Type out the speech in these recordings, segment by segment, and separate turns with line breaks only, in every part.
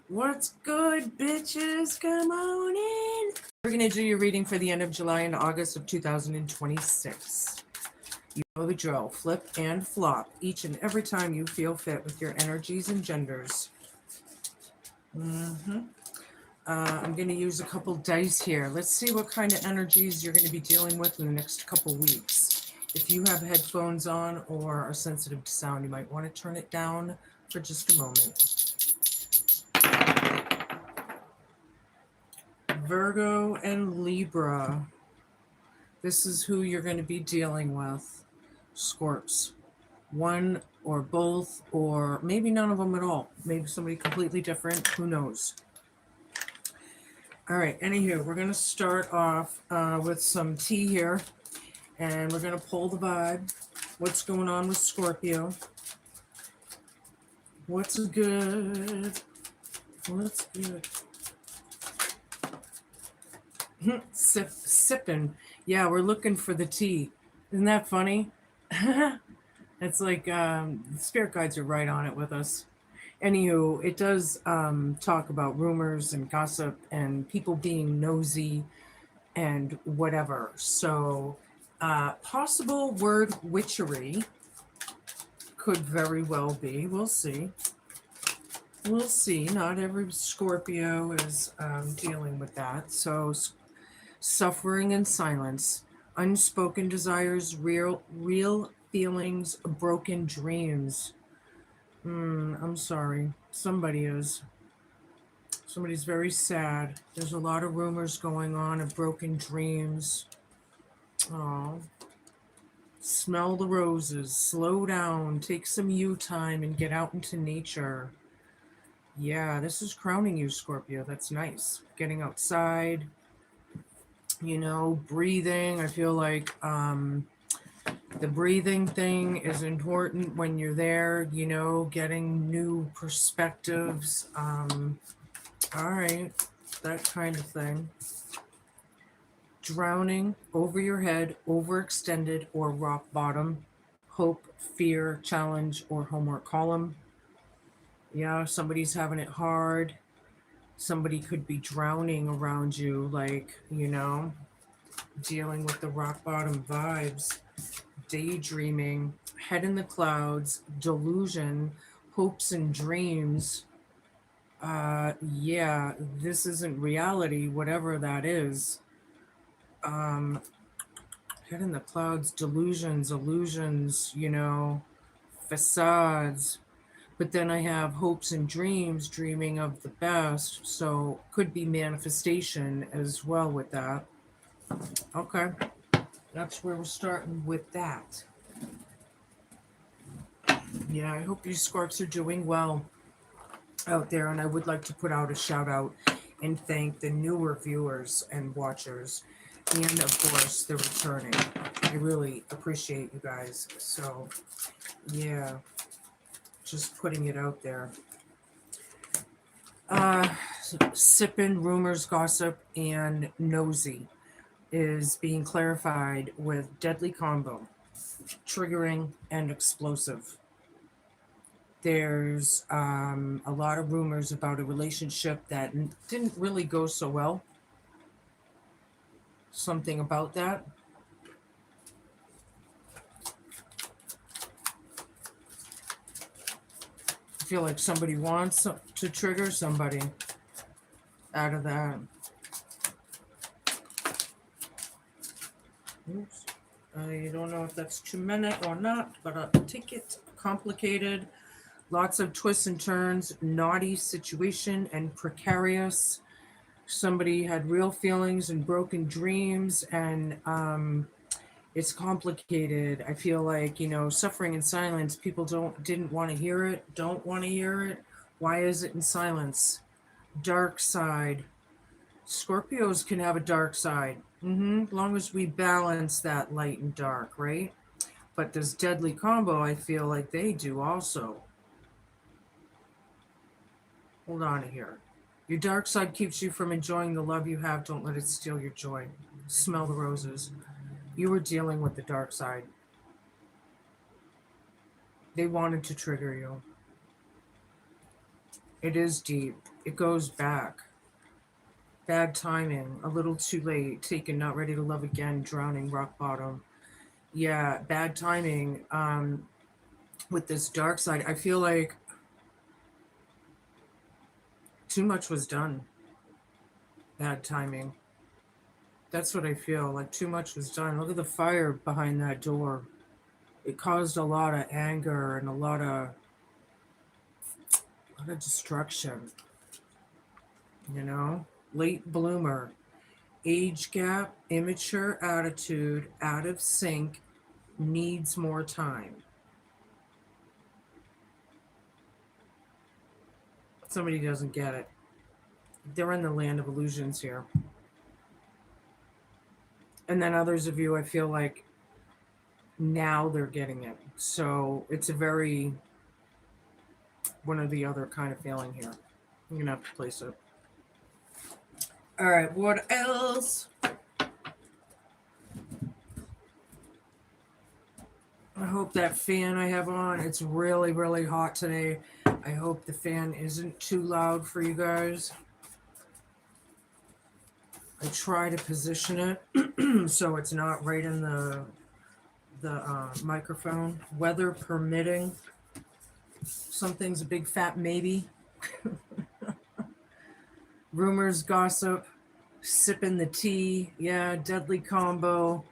What's good, bitches? Come on in. We're going to do your reading for the end of July and August of 2026. You know the drill. Flip and flop each and every time you feel fit with your energies and genders. I'm going to use a couple dice here. Let's see what kind of energies you're going to be dealing with in the next couple weeks. If you have headphones on or are sensitive to sound, you might want to turn it down for just a moment. Virgo and Libra. This is who you're going to be dealing with. Scorps. One or both, or maybe none of them at all. Maybe somebody completely different. Who knows? All right, anywho, we're going to start off with some tea here. And we're going to pull the vibe. What's going on with Scorpio? What's good? What's good? Sipping. Yeah, we're looking for the tea. Isn't that funny? It's like spirit guides are right on it with us. Anywho, it does talk about rumors and gossip and people being nosy and whatever. So, possible word witchery could very well be. We'll see. We'll see. Not every Scorpio is dealing with that. So, suffering and silence, unspoken desires, real feelings, broken dreams. I'm sorry. Somebody's very sad. There's a lot of rumors going on of broken dreams. Oh, smell the roses. Slow down. Take some you time and get out into nature. Yeah, this is crowning you, Scorpio. That's nice. Getting outside. Breathing. I feel like the breathing thing is important when you're there, getting new perspectives. All right, that kind of thing. Drowning, over your head, overextended, or rock bottom. Hope, fear, challenge, or homework column. Yeah, somebody's having it hard. Somebody could be drowning around you, like, dealing with the rock bottom vibes. Daydreaming, head in the clouds, delusion, hopes and dreams. Yeah, this isn't reality, whatever that is. Head in the clouds, delusions, illusions, facades. But then I have hopes and dreams, dreaming of the best. So could be manifestation as well with that. Okay. That's where we're starting with that. Yeah, I hope you Scorps are doing well out there. And I would like to put out a shout out and thank the newer viewers and watchers. And of course, the returning. I really appreciate you guys. So, yeah, just putting it out there. Sipping, rumors, gossip, and nosy is being clarified with deadly combo, triggering, and explosive. There's a lot of rumors about a relationship that didn't really go so well. Something about that. I feel like somebody wants to trigger somebody out of that. Oops. I don't know if that's 2 minutes or not, but I'll take it. Complicated. Lots of twists and turns, naughty situation, and precarious. Somebody had real feelings and broken dreams, and it's complicated. I feel like, suffering in silence, people didn't want to hear it, don't want to hear it. Why is it in silence? Dark side. Scorpios can have a dark side. As long as we balance that light and dark, right? But this deadly combo, I feel like they do also. Hold on here. Your dark side keeps you from enjoying the love you have. Don't let it steal your joy. Smell the roses. You were dealing with the dark side. They wanted to trigger you. It is deep. It goes back. Bad timing, a little too late, taken, not ready to love again, drowning, rock bottom. Yeah, bad timing. With this dark side, I feel like too much was done. Bad timing. That's what I feel like. Too much was done. Look at the fire behind that door. It caused a lot of anger and a lot of destruction. You know, late bloomer, age gap, immature attitude, out of sync, needs more time. Somebody doesn't get it. They're in the land of illusions here. And then others of you, I feel like now they're getting it. So it's a very one or the other kind of feeling here. I'm gonna have to place it. All right, what else? I hope that fan I have on, it's really, really hot today. I hope the fan isn't too loud for you guys. I try to position it so it's not right in the microphone. Weather permitting. Something's a big fat maybe. Rumors, gossip, sipping the tea. Yeah, deadly combo,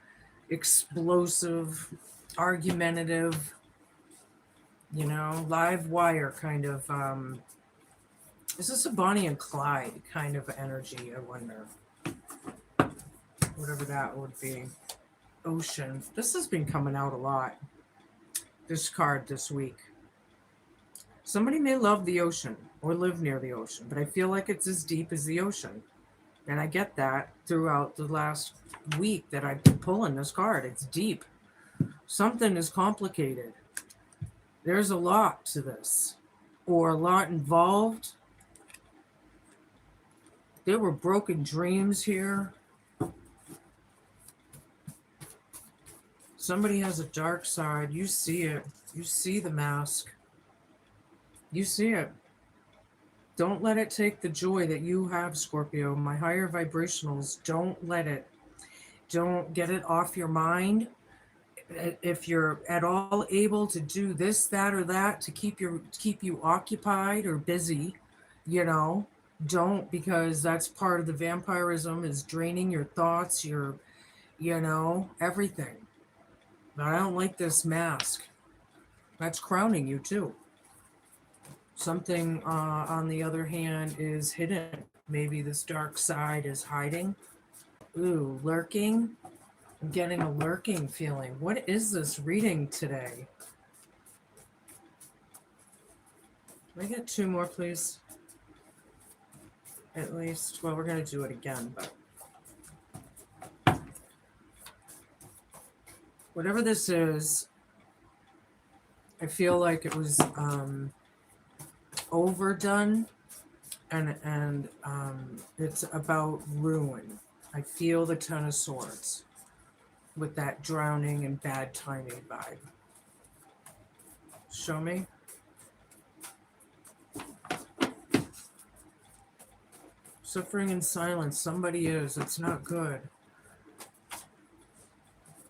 explosive, argumentative, live wire kind of. Is this a Bonnie and Clyde kind of energy? I wonder. Whatever that would be. Ocean. This has been coming out a lot. This card this week. Somebody may love the ocean or live near the ocean, but I feel like it's as deep as the ocean. And I get that throughout the last week that I've been pulling this card. It's deep. Something is complicated. There's a lot to this, or a lot involved. There were broken dreams here. Somebody has a dark side. You see it. You see the mask. You see it. Don't let it take the joy that you have, Scorpio. My higher vibrationals, don't let it. Don't get it off your mind. If you're at all able to do this, that, or that to keep you occupied or busy, don't, because that's part of the vampirism, is draining your thoughts, your everything. But I don't like this mask. That's crowning you too. Something, on the other hand, is hidden. Maybe this dark side is hiding. Ooh, lurking. I'm getting a lurking feeling. What is this reading today? Can I get two more, please? At least. Well, we're going to do it again, but whatever this is, I feel like it was overdone, and it's about ruin. I feel the Ten of Swords with that drowning and bad timing vibe. Show me. Suffering in silence. Somebody is. It's not good.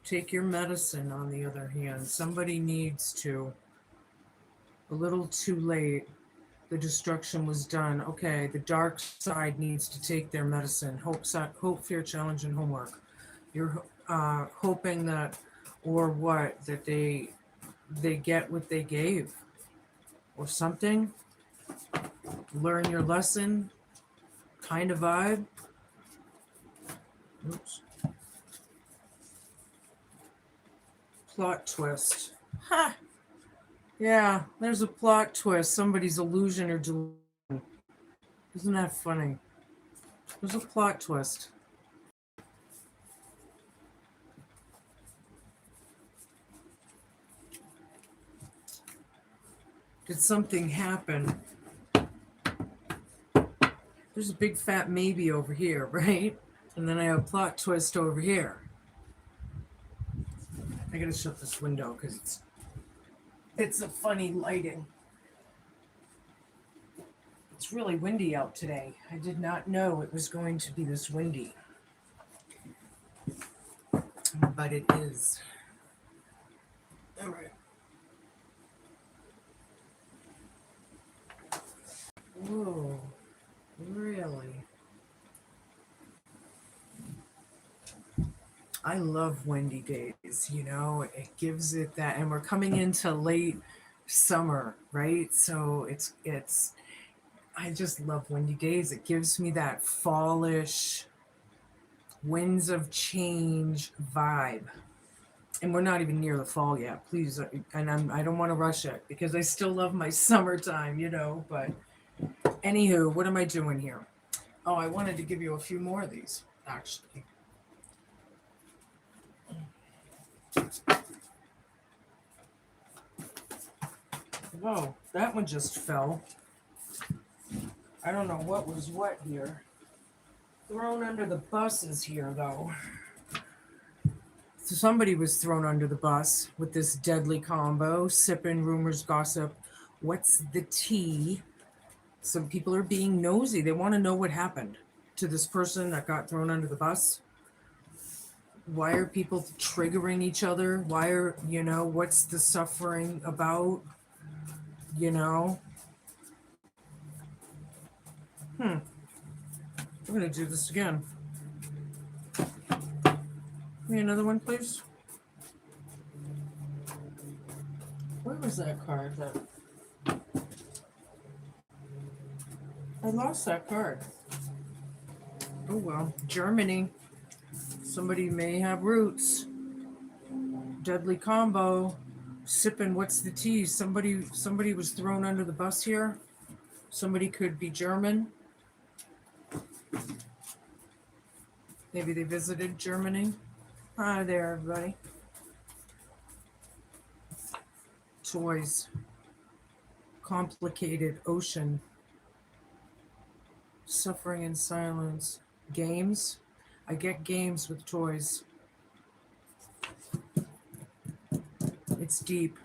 Take your medicine, on the other hand. Somebody needs to. A little too late. The destruction was done. Okay, the dark side needs to take their medicine. Hope, fear, challenge, and homework. You're hoping that, or what, that they get what they gave, or something. Learn your lesson, kind of vibe. Oops. Plot twist. Ha! Yeah, there's a plot twist. Somebody's illusion or delusion. Isn't that funny? There's a plot twist. Did something happen? There's a big fat maybe over here, right? And then I have a plot twist over here. I gotta shut this window because it's a funny lighting. It's really windy out today. I did not know it was going to be this windy, but it is. All right. Whoa, really? I love windy days, it gives it that, and we're coming into late summer, right? So it's I just love windy days. It gives me that fallish winds of change vibe. And we're not even near the fall yet, please. And I don't want to rush it because I still love my summertime, but anywho, what am I doing here? Oh, I wanted to give you a few more of these, actually. Whoa, that one just fell. I don't know what was what here. Thrown under the buses here, though. So somebody was thrown under the bus with this deadly combo, sipping rumors, gossip. What's the tea? Some people are being nosy. They want to know what happened to this person that got thrown under the bus. Why are people triggering each other? Why are, what's the suffering about? I'm going to do this again. Give me another one, please. Where was that card? I lost that card. Oh well. Germany. Somebody may have roots. Deadly combo. Sipping what's the tea? Somebody was thrown under the bus here. Somebody could be German. Maybe they visited Germany. Hi there, everybody. Toys. Complicated ocean. Suffering in silence. Games. I get games with toys. It's deep.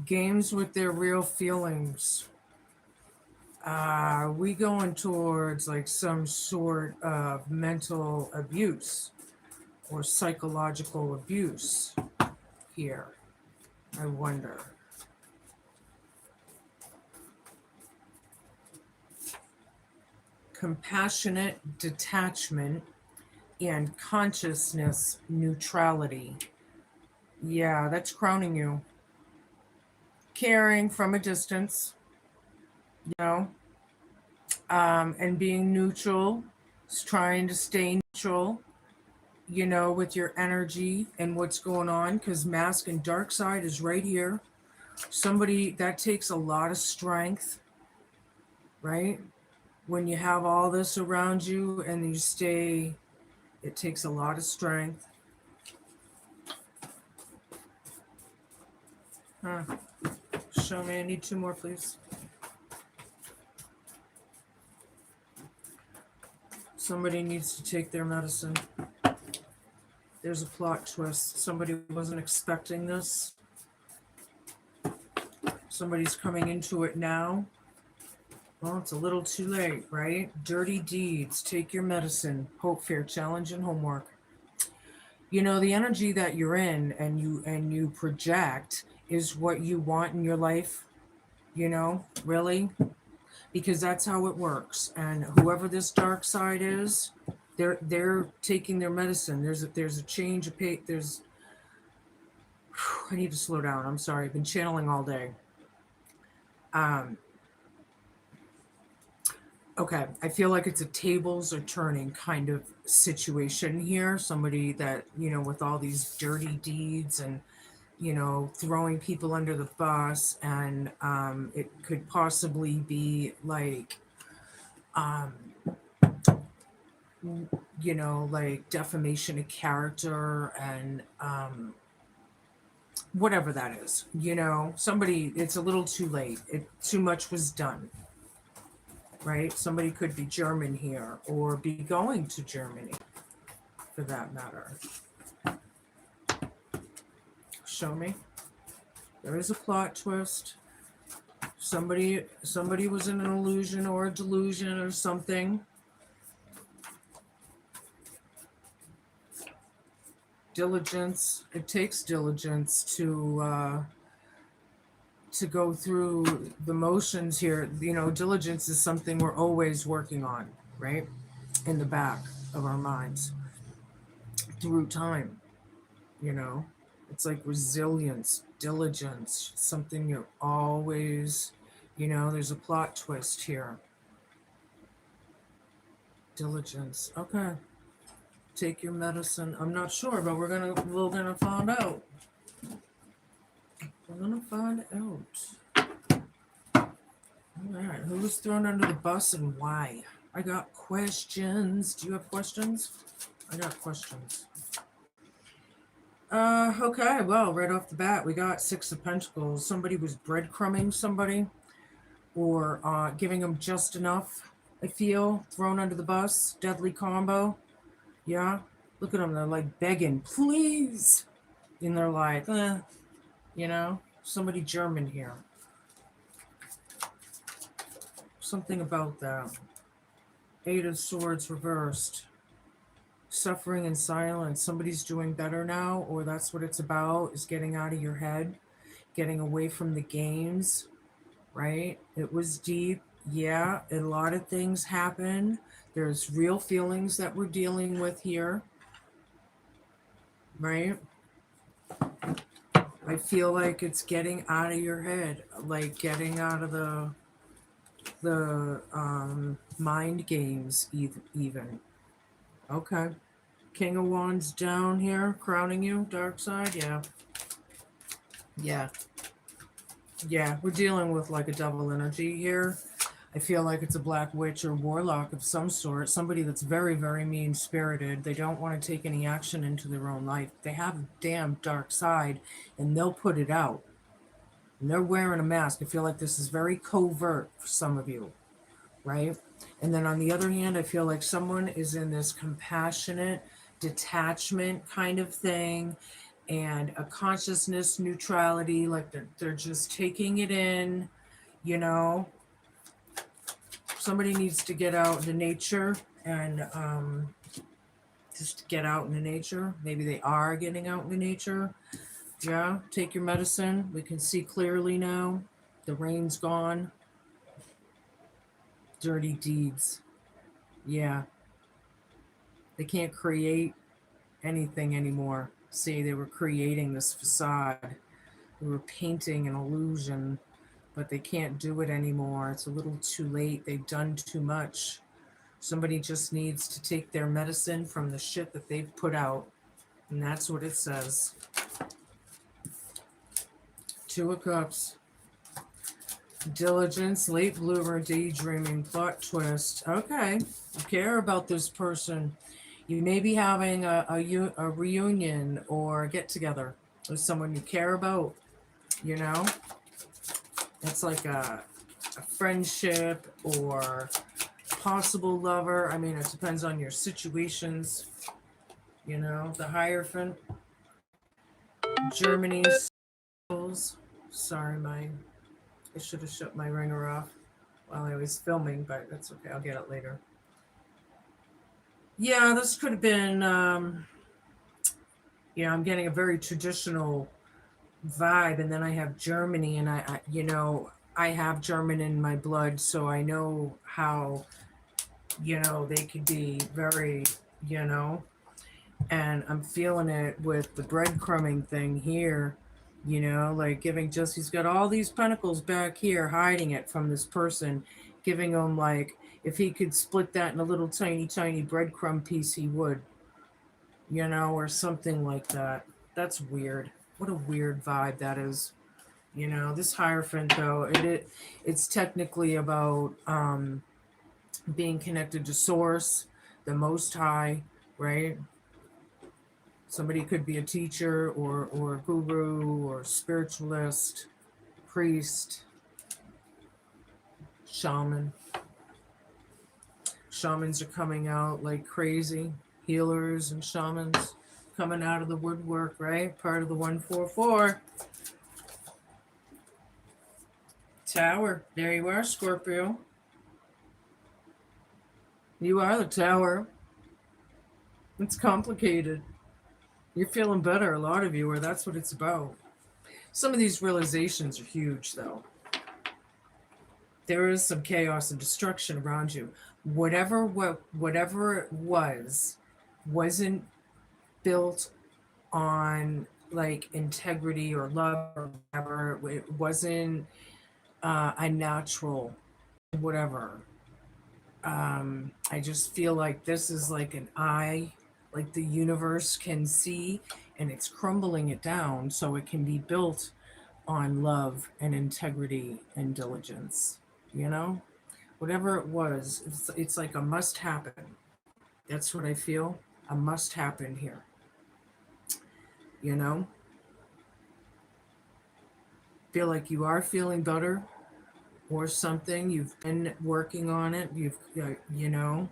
Games with their real feelings. Are we going towards like some sort of mental abuse or psychological abuse here? I wonder. Compassionate detachment and consciousness neutrality. Yeah, that's crowning you. Caring from a distance, and being neutral, trying to stay neutral, with your energy and what's going on, because mask and dark side is right here. Somebody that takes a lot of strength, right? When you have all this around you and you stay, it takes a lot of strength. Show me, I need two more, please. Somebody needs to take their medicine. There's a plot twist. Somebody wasn't expecting this. Somebody's coming into it now. Well, it's a little too late, right? Dirty deeds, take your medicine, hope, fear, challenge, and homework. The energy that you're in and you project is what you want in your life, really, because that's how it works. And whoever this dark side is, they're taking their medicine. There's a change of pace. I need to slow down. I'm sorry. I've been channeling all day. Okay, I feel like it's a tables are turning kind of situation here. Somebody that, with all these dirty deeds and, throwing people under the bus, and it could possibly be like, like defamation of character and whatever that is, somebody, it's a little too late. Too much was done. Right? Somebody could be German here or be going to Germany for that matter. Show me. There is a plot twist. Somebody was in an illusion or a delusion or something. Diligence. It takes diligence to go through the motions here. You know, diligence is something we're always working on, right? In the back of our minds through time, you know. It's like resilience, diligence, something you're always, you know, there's a plot twist here. Diligence. Okay. Take your medicine. I'm not sure, but we're gonna find out. We're gonna find out. Alright, who was thrown under the bus and why? I got questions. Do you have questions? I got questions. Okay, well, right off the bat, we got Six of Pentacles. Somebody was breadcrumbing somebody or giving them just enough, I feel, thrown under the bus. Deadly combo. Yeah, look at them. They're like begging, please. And they're like, you know, somebody German here. Something about that. Eight of Swords reversed. Suffering in silence. Somebody's doing better now, or that's what it's about, is getting out of your head, getting away from the games, right? It was deep. Yeah, a lot of things happen. There's real feelings that we're dealing with here, right? I feel like it's getting out of your head, like getting out of the mind games even. Okay. King of Wands down here, crowning you, dark side, yeah. Yeah. Yeah, we're dealing with like a double energy here. I feel like it's a black witch or warlock of some sort, somebody that's very, very mean-spirited. They don't want to take any action into their own life. They have a damn dark side, and they'll put it out. And they're wearing a mask. I feel like this is very covert for some of you, right? And then on the other hand, I feel like someone is in this compassionate detachment kind of thing and a consciousness neutrality, like they're just taking it in, you know. Somebody needs to get out into nature and just get out into nature. Maybe they are getting out into nature. Yeah, take your medicine. We can see clearly now. The rain's gone. Dirty deeds. Yeah. They can't create anything anymore. See, they were creating this facade. They were painting an illusion, but they can't do it anymore. It's a little too late. They've done too much. Somebody just needs to take their medicine from the shit that they've put out. And that's what it says. Two of Cups. Diligence, late bloomer, daydreaming, plot twist. Okay. You care about this person. You may be having a reunion or a get-together with someone you care about, you know? It's like a friendship or possible lover. I mean, it depends on your situations, you know? The Hierophant. Germany's. Sorry, I should have shut my ringer off while I was filming, but that's okay. I'll get it later. Yeah, this could have been, yeah, I'm getting a very traditional vibe, and then I have Germany, and I you know, I have German in my blood, so I know how, you know, they could be very, you know, and I'm feeling it with the breadcrumbing thing here, you know, like giving just, he's got all these pentacles back here, hiding it from this person, giving him like, if he could split that in a little tiny, tiny breadcrumb piece, he would, you know, or something like that. That's weird. What a weird vibe that is. You know, this Hierophant, though, it's technically about being connected to Source, the Most High, right? Somebody could be a teacher or a guru or spiritualist, priest, shaman. Shamans are coming out like crazy. Healers and shamans coming out of the woodwork, right? Part of the 144. Tower. There you are, Scorpio. You are the tower. It's complicated. You're feeling better, a lot of you, or that's what it's about. Some of these realizations are huge, though. There is some chaos and destruction around you. Whatever it wasn't built on like integrity or love or whatever. It wasn't a natural whatever. I just feel like this is like an eye, like the universe can see, and it's crumbling it down so it can be built on love and integrity and diligence. You know, whatever it was, it's like a must happen. That's what I feel. A must happen here. You know, feel like you are feeling better or something. You've been working on it. You know,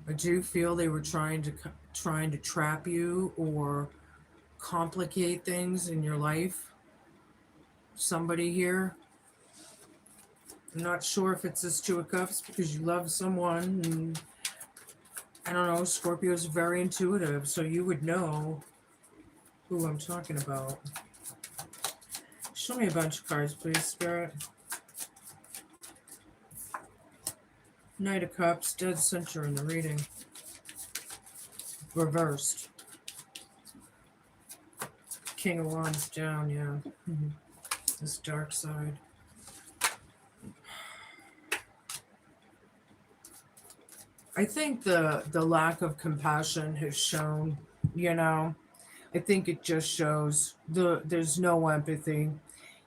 I do feel they were trying to trap you or complicate things in your life. Somebody here. I'm not sure if it's this Two of Cups because you love someone. And I don't know. Scorpio is very intuitive, so you would know who I'm talking about. Show me a bunch of cards, please, Spirit. Knight of Cups, dead center in the reading. Reversed. King of Wands down, yeah. This dark side. I think the lack of compassion has shown, you know. I think it just shows there's no empathy,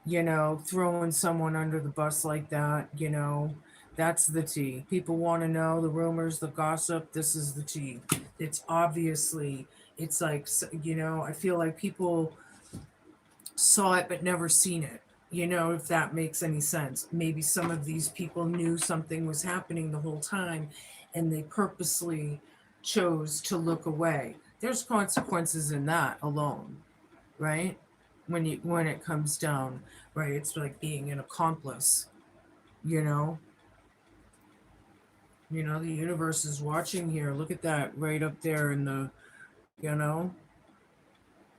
you know, throwing someone under the bus like that, you know. That's the tea. People want to know the rumors, the gossip. This is the tea. It's obviously, it's like, you know, I feel like people saw it but never seen it. You know, if that makes any sense. Maybe some of these people knew something was happening the whole time and they purposely chose to look away. There's consequences in that alone, right? When it comes down, right? It's like being an accomplice, you know. You know, the universe is watching here. Look at that right up there in the, you know,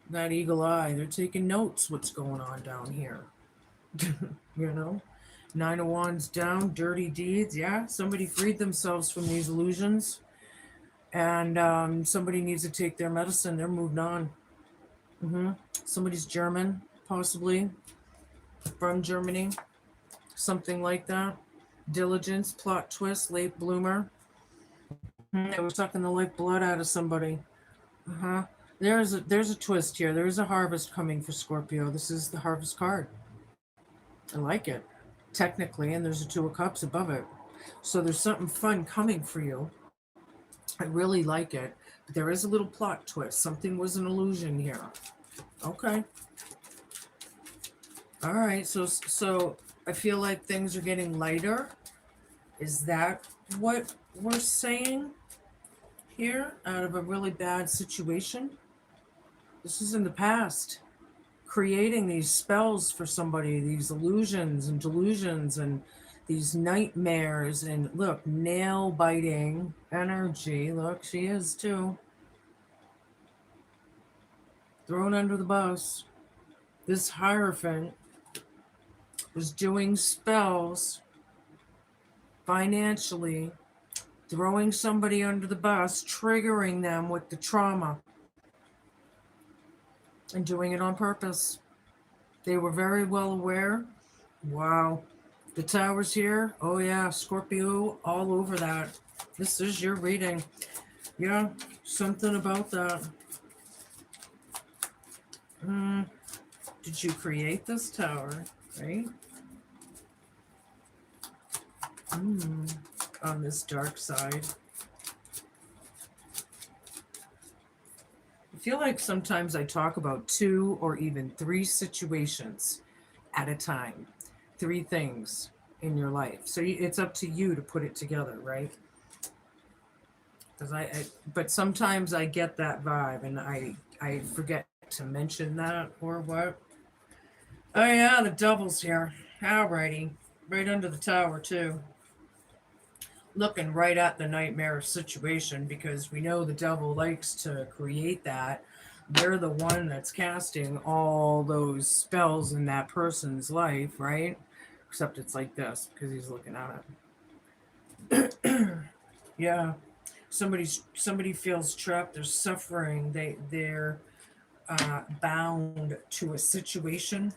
that eagle eye. They're taking notes what's going on down here. You know, Nine of Wands down, dirty deeds. Yeah, somebody freed themselves from these illusions, and somebody needs to take their medicine. They're moved on. Somebody's German, possibly from Germany, something like that. Diligence, plot twist, late bloomer. They were sucking the lifeblood out of somebody. There's a twist here. There's a harvest coming for Scorpio. This is the harvest card. I like it. Technically, and there's a Two of Cups above it. So there's something fun coming for you. I really like it. But there is a little plot twist. Something was an illusion here. Okay. All right. So I feel like things are getting lighter. Is that what we're saying here out of a really bad situation? This is in the past. Creating these spells for somebody, these illusions and delusions and these nightmares, and look, nail biting energy. Look, she is too. Thrown under the bus. This Hierophant was doing spells financially, throwing somebody under the bus, triggering them with the trauma, and doing it on purpose. They were very well aware. Wow. The Tower's here. Oh, yeah. Scorpio all over that. This is your reading. Yeah. Something about that. Did you create this Tower? Right? On this dark side. I feel like sometimes I talk about 2 or even 3 situations at a time. 3 things in your life. So it's up to you to put it together, right? Because but sometimes I get that vibe and I forget to mention that or what. Oh yeah, the devil's here. Alrighty. Right under the tower too. Looking right at the nightmare situation because we know the devil likes to create that. They're the one that's casting all those spells in that person's life, right? Except it's like this because he's looking at it. Yeah. Somebody feels trapped. They're suffering. They're bound to a situation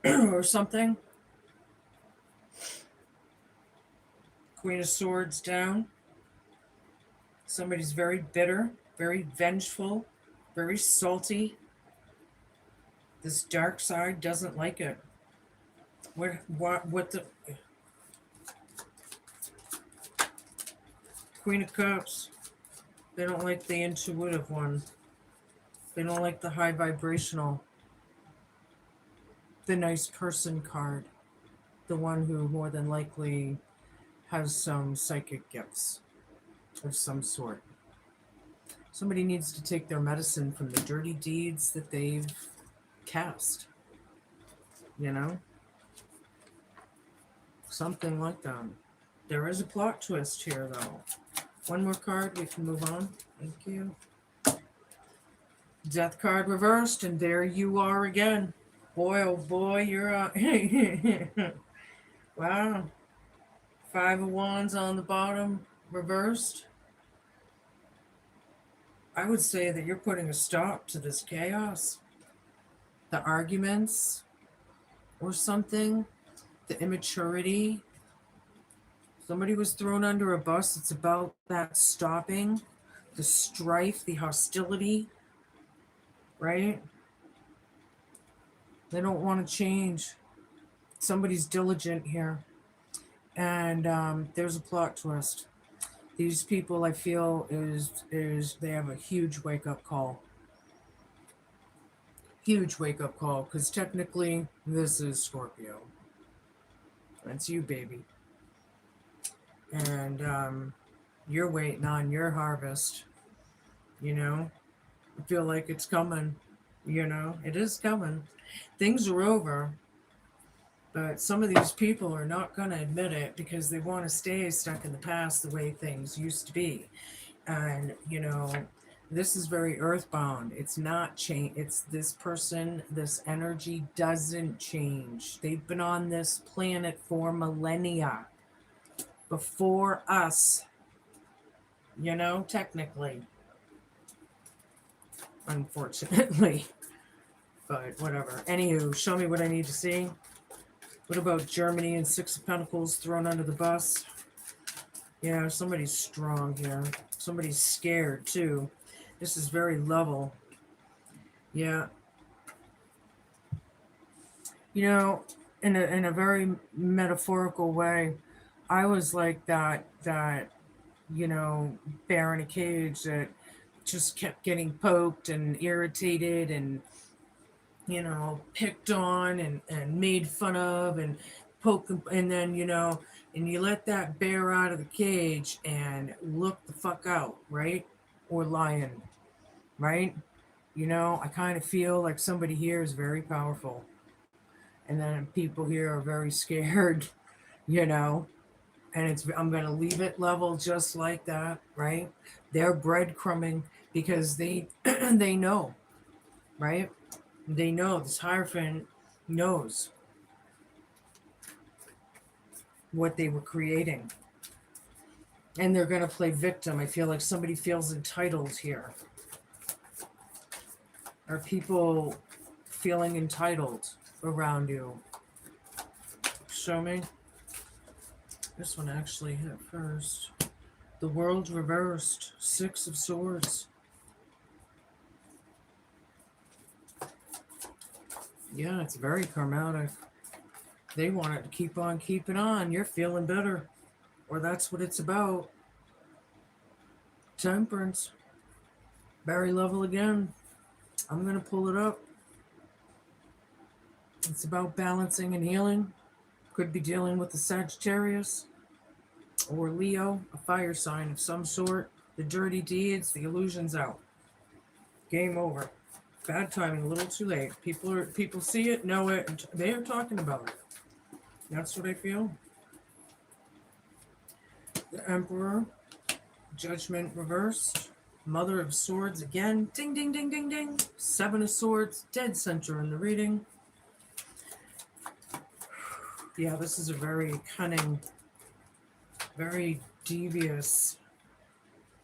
or something. Queen of Swords down. Somebody's very bitter, very vengeful, very salty. This dark side doesn't like it. What the Queen of Cups? They don't like the intuitive one. They don't like the high vibrational, the nice person card, the one who more than likely has some psychic gifts of some sort. Somebody needs to take their medicine from the dirty deeds that they've cast. You know? Something like that. There is a plot twist here, though. One more card, we can move on. Thank you. Death card reversed, and there you are again. Boy, oh boy, you're out. Wow. Five of Wands on the bottom, reversed. I would say that you're putting a stop to this chaos. The arguments or something, the immaturity. Somebody was thrown under a bus. It's about that stopping, the strife, the hostility, right? They don't want to change. Somebody's diligent here. And there's a plot twist. These people, I feel, is they have a huge wake-up call. Huge wake-up call, because technically, this is Scorpio. That's you, baby. And you're waiting on your harvest. You know? I feel like it's coming. You know? It is coming. Things are over. But some of these people are not going to admit it because they want to stay stuck in the past the way things used to be. And, you know, this is very earthbound. It's not change. It's this person, this energy doesn't change. They've been on this planet for millennia before us, you know, technically. Unfortunately. But whatever. Anywho, show me what I need to see. What about Germany and Six of Pentacles thrown under the bus? Yeah, somebody's strong here. Somebody's scared too. This is very level. Yeah. You know, in a very metaphorical way, I was like that, you know, bear in a cage that just kept getting poked and irritated and, you know, picked on and made fun of and poked, and then, you know, and you let that bear out of the cage and look the fuck out, right? Or lion, right? You know, I kind of feel like somebody here is very powerful. And then people here are very scared, you know, and I'm going to leave it level just like that, right? They're breadcrumbing because they they know, right? They know, this Hierophant knows what they were creating. And they're going to play victim. I feel like somebody feels entitled here. Are people feeling entitled around you? Show me. This one actually hit first. The World reversed. Six of Swords. Yeah, it's very karmatic. They want it to keep on keeping on. You're feeling better. Or that's what it's about. Temperance. Very level again. I'm going to pull it up. It's about balancing and healing. Could be dealing with the Sagittarius or Leo, a fire sign of some sort. The dirty deeds, the illusions out. Game over. Bad timing, a little too late. People see it, know it, and they are talking about it. That's what I feel. The Emperor, Judgment reversed, Mother of Swords again, ding, ding, ding, ding, ding. Seven of Swords, dead center in the reading. Yeah, this is a very cunning, very devious,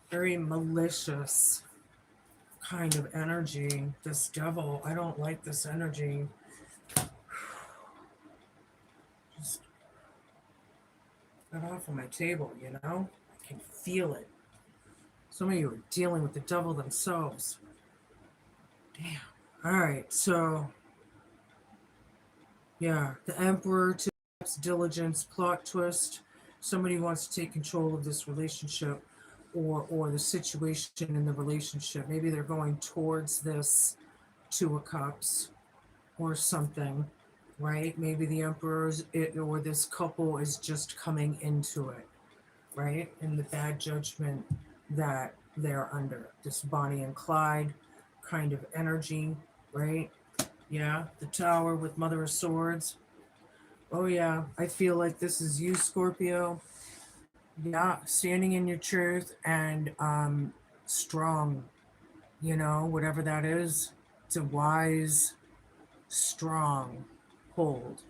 very malicious kind of energy. This devil, I don't like this energy. Just got off of my table, you know? I can feel it. Some of you are dealing with the devil themselves. Damn. All right, so yeah, the Emperor, two cups, diligence, plot twist. Somebody wants to take control of this relationship or the situation in the relationship. Maybe they're going towards this Two of Cups or something, right? Maybe the Emperor's it or this couple is just coming into it, right? And the bad judgment that they're under. This Bonnie and Clyde kind of energy, right? Yeah, the Tower with Mother of Swords. Oh yeah, I feel like this is you, Scorpio. Yeah, standing in your truth and strong, you know, whatever that is. It's a wise, strong hold,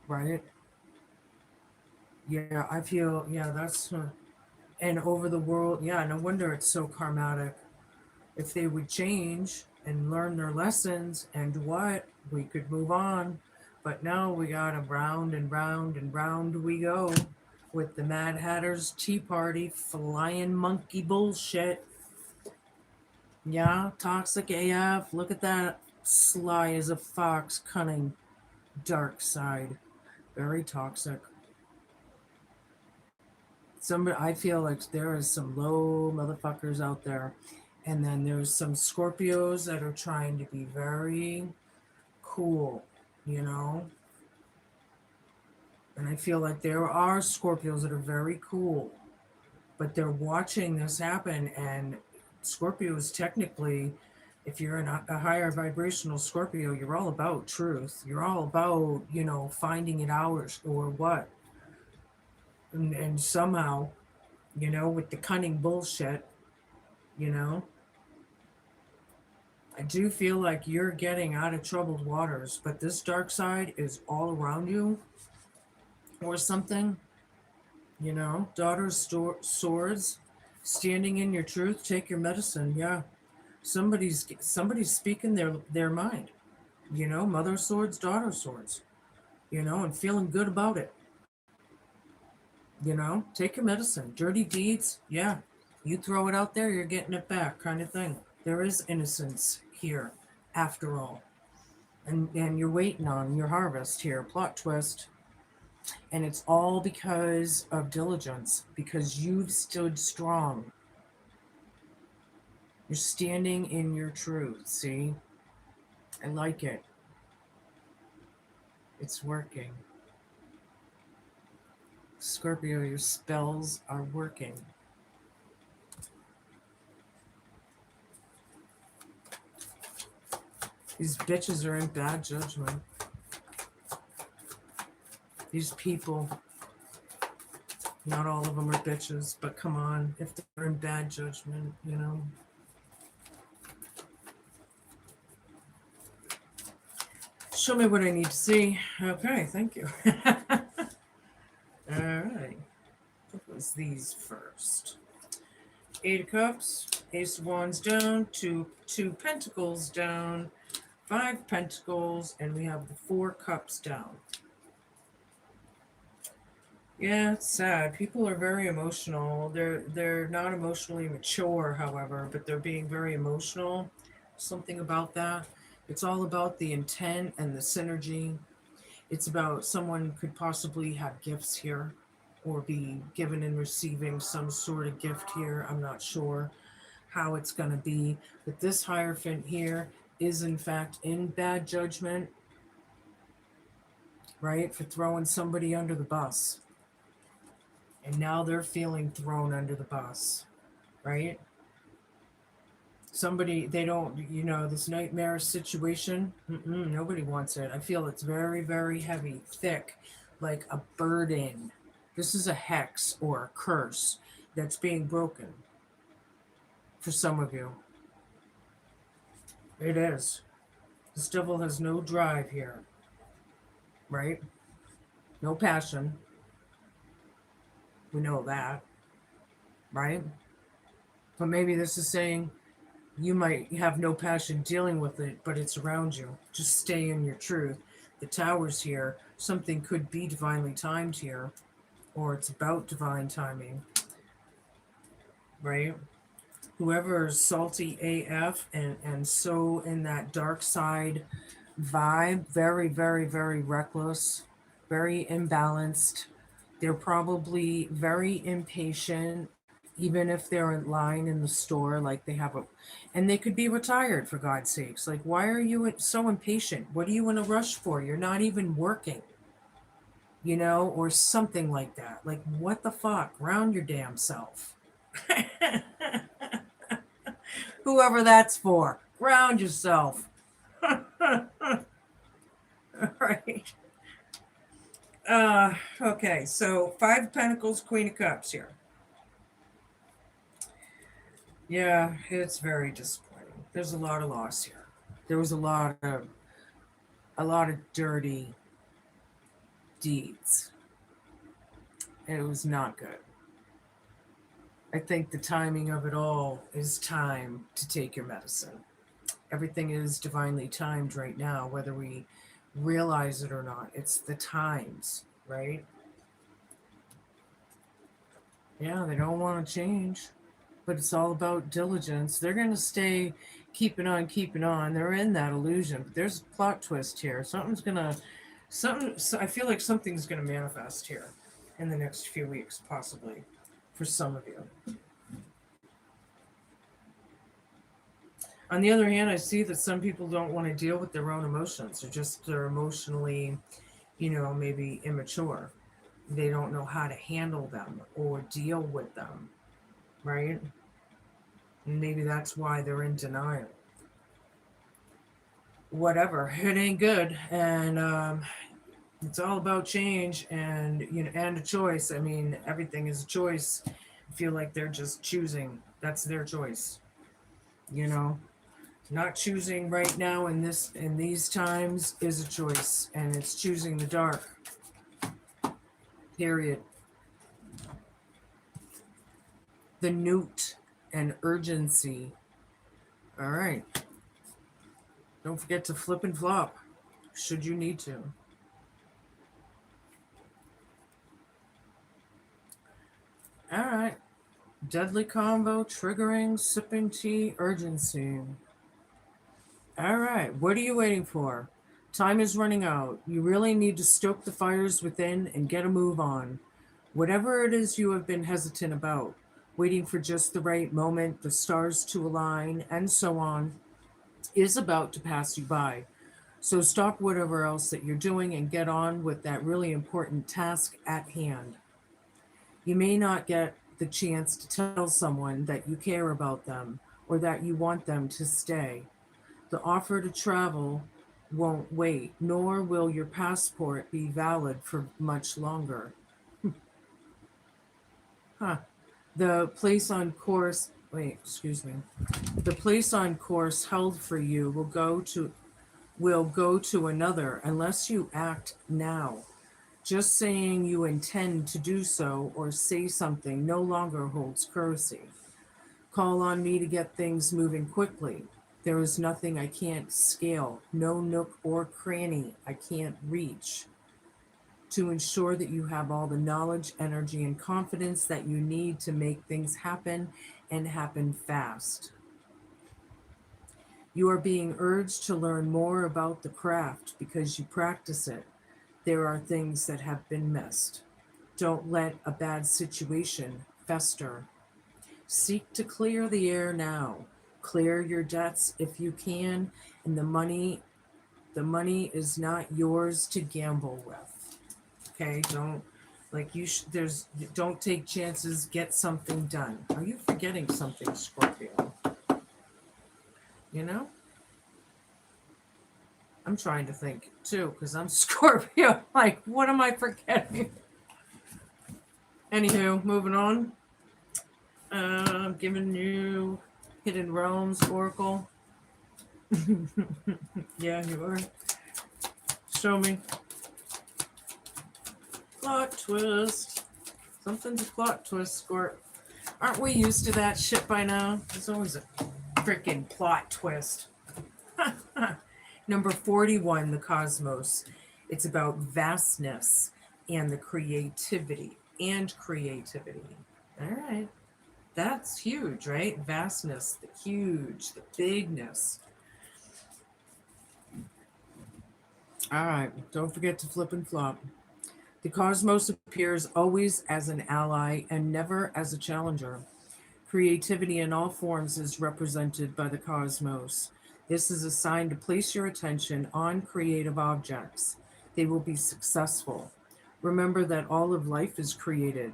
right? Yeah, I feel, yeah, that's, and over the world, yeah, no wonder it's so karmatic. If they would change and learn their lessons and what, we could move on. But no, we got to round and round and round we go with the Mad Hatter's Tea Party flying monkey bullshit. Yeah, toxic AF. Look at that. Sly as a fox, cunning, dark side. Very toxic. Somebody, I feel like there is some low motherfuckers out there. And then there's some Scorpios that are trying to be very cool, you know? And I feel like there are Scorpios that are very cool, but they're watching this happen. And Scorpios, technically, if you're in a higher vibrational Scorpio, you're all about truth. You're all about, you know, finding it out or what. And somehow, you know, with the cunning bullshit, you know, I do feel like you're getting out of troubled waters, but this dark side is all around you or something, you know. Swords, standing in your truth, take your medicine. Yeah, somebody's speaking their mind, you know. Mother swords, daughter swords, you know, and feeling good about it, you know. Take your medicine. Dirty deeds, yeah, you throw it out there, you're getting it back, kind of thing. There is innocence here after all, and you're waiting on your harvest here. Plot twist. And it's all because of diligence, because you've stood strong. You're standing in your truth. See, I like it. It's working. Scorpio, your spells are working. These bitches are in bad judgment. These people, not all of them are bitches, but come on, if they're in bad judgment, you know. Show me what I need to see. Okay, thank you. All right. What was these first? Eight of Cups, Ace of Wands down, two Pentacles down, 5 Pentacles, and we have the 4 Cups down. Yeah, it's sad. People are very emotional. They're not emotionally mature, however, but they're being very emotional. Something about that. It's all about the intent and the synergy. It's about someone could possibly have gifts here or be given and receiving some sort of gift here. I'm not sure how it's going to be. But this Hierophant here is in fact in bad judgment, right? For throwing somebody under the bus. And now they're feeling thrown under the bus, right? Somebody, they don't, this nightmare situation, nobody wants it. I feel it's very, very heavy, thick, like a burden. This is a hex or a curse that's being broken for some of you. It is. This devil has no drive here, right? No passion. We know that, right? But maybe this is saying you might have no passion dealing with it, but it's around you. Just stay in your truth. The tower's here. Something could be divinely timed here, or it's about divine timing, right? Whoever is salty AF and so in that dark side vibe, very, very, very reckless, very imbalanced. They're probably very impatient, even if they're in line in the store, like they have a, and they could be retired for God's sakes. Like, why are you so impatient? What are you in a rush for? You're not even working, or something like that. Like, what the fuck? Ground your damn self. Whoever that's for, ground yourself. Right. Okay, so Five of Pentacles, Queen of Cups here. Yeah, it's very disappointing. There's a lot of loss here. There was a lot of dirty deeds. And it was not good. I think the timing of it all is time to take your medicine. Everything is divinely timed right now, whether we realize it or not. It's the times, right? Yeah, they don't want to change, but it's all about diligence. They're going to stay keeping on, keeping on. They're in that illusion. But there's a plot twist here. I feel like something's going to manifest here in the next few weeks, possibly, for some of you. On the other hand, I see that some people don't want to deal with their own emotions. They're emotionally, maybe immature. They don't know how to handle them or deal with them, right? And maybe that's why they're in denial. Whatever, it ain't good, and it's all about change and and a choice. I mean, everything is a choice. I feel like they're just choosing. That's their choice. Not choosing right now in these times is a choice, and it's choosing the dark. Period. The newt and urgency. All right. Don't forget to flip and flop, should you need to. All right. Deadly combo, triggering, sipping tea, urgency. All right. What are you waiting for? Time is running out. You really need to stoke the fires within and get a move on. Whatever it is you have been hesitant about, waiting for just the right moment, the stars to align, and so on, is about to pass you by. So stop whatever else that you're doing and get on with that really important task at hand. You may not get the chance to tell someone that you care about them or that you want them to stay. The offer to travel won't wait, nor will your passport be valid for much longer. Huh. The place on course, wait, excuse me. The place on course held for you will go to another unless you act now. Just saying you intend to do so or say something no longer holds currency. Call on me to get things moving quickly. There is nothing I can't scale, no nook or cranny I can't reach to ensure that you have all the knowledge, energy, and confidence that you need to make things happen and happen fast. You are being urged to learn more about the craft because you practice it. There are things that have been missed. Don't let a bad situation fester. Seek to clear the air now. Clear your debts if you can, and the money is not yours to gamble with. Okay, don't take chances, get something done. Are you forgetting something, Scorpio? you know? I'm trying to think too, because I'm Scorpio. Like, what am I forgetting? Anywho, moving on. I'm giving you Hidden Realms Oracle. Yeah, you are. Show me. Plot twist. Something's a plot twist, Scorp. Aren't we used to that shit by now? There's always a freaking plot twist. Number 41, the cosmos. It's about vastness and the creativity and creativity. All right. That's huge, right? Vastness, the huge, the bigness. All right. Don't forget to flip and flop. The cosmos appears always as an ally and never as a challenger. Creativity in all forms is represented by the cosmos. This is a sign to place your attention on creative objects. They will be successful. Remember that all of life is creative,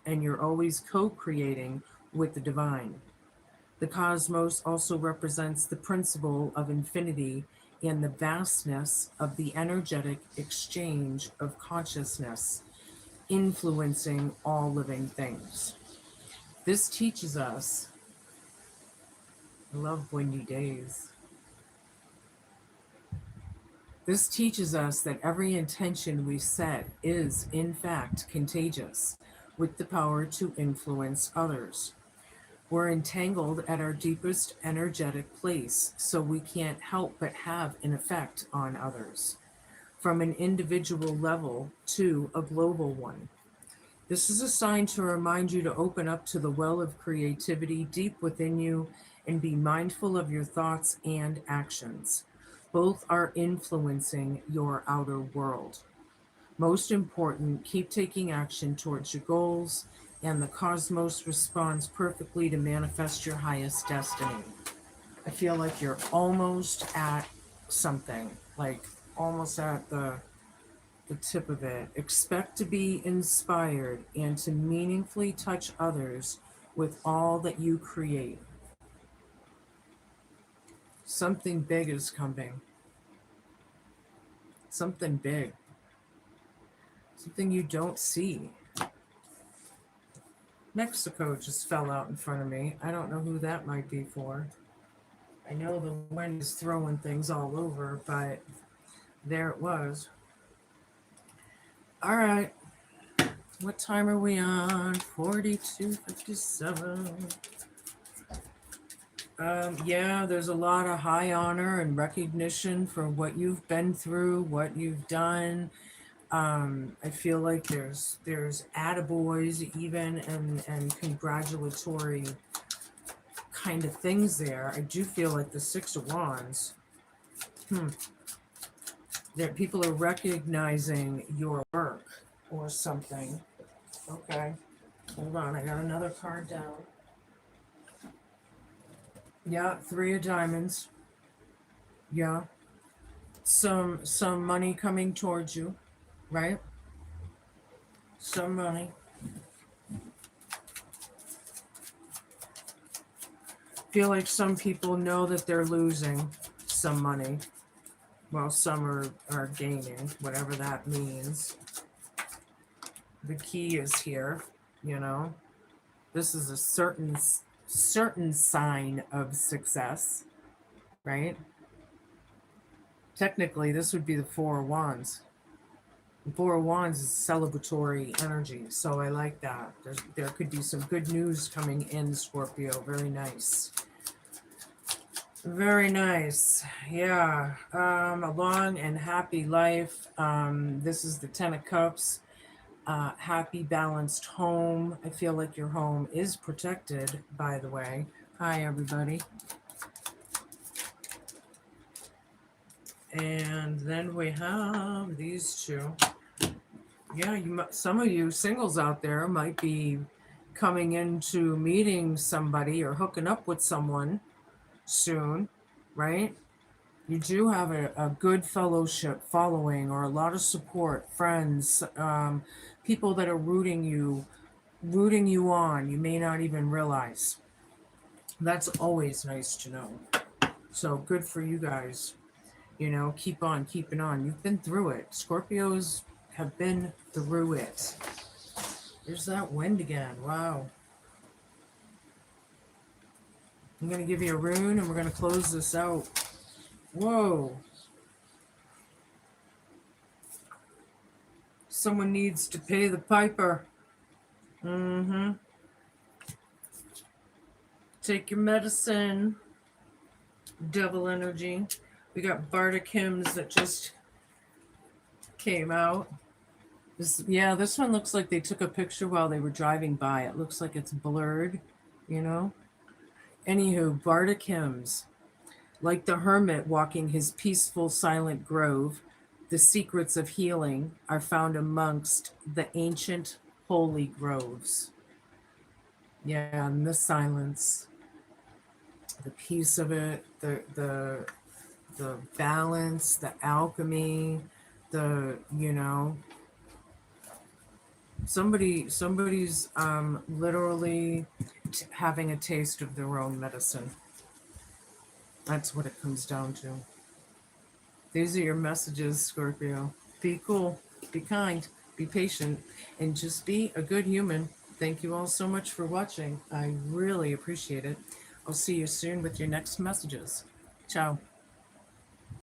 and you're always co creating with the divine. The cosmos also represents the principle of infinity and the vastness of the energetic exchange of consciousness, influencing all living things. This teaches us, I love windy days. This teaches us that every intention we set is, in fact, contagious, with the power to influence others. We're entangled at our deepest energetic place, so we can't help but have an effect on others, from an individual level to a global one. This is a sign to remind you to open up to the well of creativity deep within you and be mindful of your thoughts and actions. Both are influencing your outer world. Most important, keep taking action towards your goals, and the cosmos responds perfectly to manifest your highest destiny. I feel like you're almost at something, like almost at the tip of it. Expect to be inspired and to meaningfully touch others with all that you create. Something big is coming. Something big. Something you don't see. Mexico just fell out in front of me. I don't know who that might be for. I know the wind is throwing things all over, but there it was. All right. What time are we on? 42:57. Yeah, there's a lot of high honor and recognition for what you've been through, what you've done. I feel like there's attaboys even and congratulatory kind of things there. I do feel like the Six of Wands. That people are recognizing your work or something. Okay. Hold on, I got another card down. Yeah, Three of Diamonds. Yeah. Some money coming towards you, right? Some money. Feel like some people know that they're losing some money while some are gaining, whatever that means. The key is here, you know. This is a certain sign of success, right? Technically, this would be the Four of Wands. The Four of Wands is celebratory energy, so I like that. There could be some good news coming in, Scorpio. Very nice. Very nice. Yeah. A long and happy life. This is the Ten of Cups. Happy, balanced home. I feel like your home is protected, by the way. Hi, everybody. And then we have these two. Yeah, some of you singles out there might be coming into meeting somebody or hooking up with someone soon, right? You do have a good fellowship following or a lot of support, friends, people that are rooting you on. You may not even realize. That's always nice to know. So good for you guys. You know, keep on keeping on. You've been through it. Scorpios have been through it. There's that wind again. Wow. I'm going to give you a rune and we're going to close this out. Whoa. Someone needs to pay the piper. Mm-hmm. Take your medicine. Devil energy. We got Bardic hymns that just came out. This one looks like they took a picture while they were driving by. It looks like it's blurred, you know? Anywho, Bardic hymns. Like the hermit walking his peaceful, silent grove, the secrets of healing are found amongst the ancient holy groves. Yeah, and the silence, the peace of it, the balance, the alchemy, somebody's literally having a taste of their own medicine. That's what it comes down to. These are your messages, Scorpio. Be cool, be kind, be patient, and just be a good human. Thank you all so much for watching. I really appreciate it. I'll see you soon with your next messages. Ciao.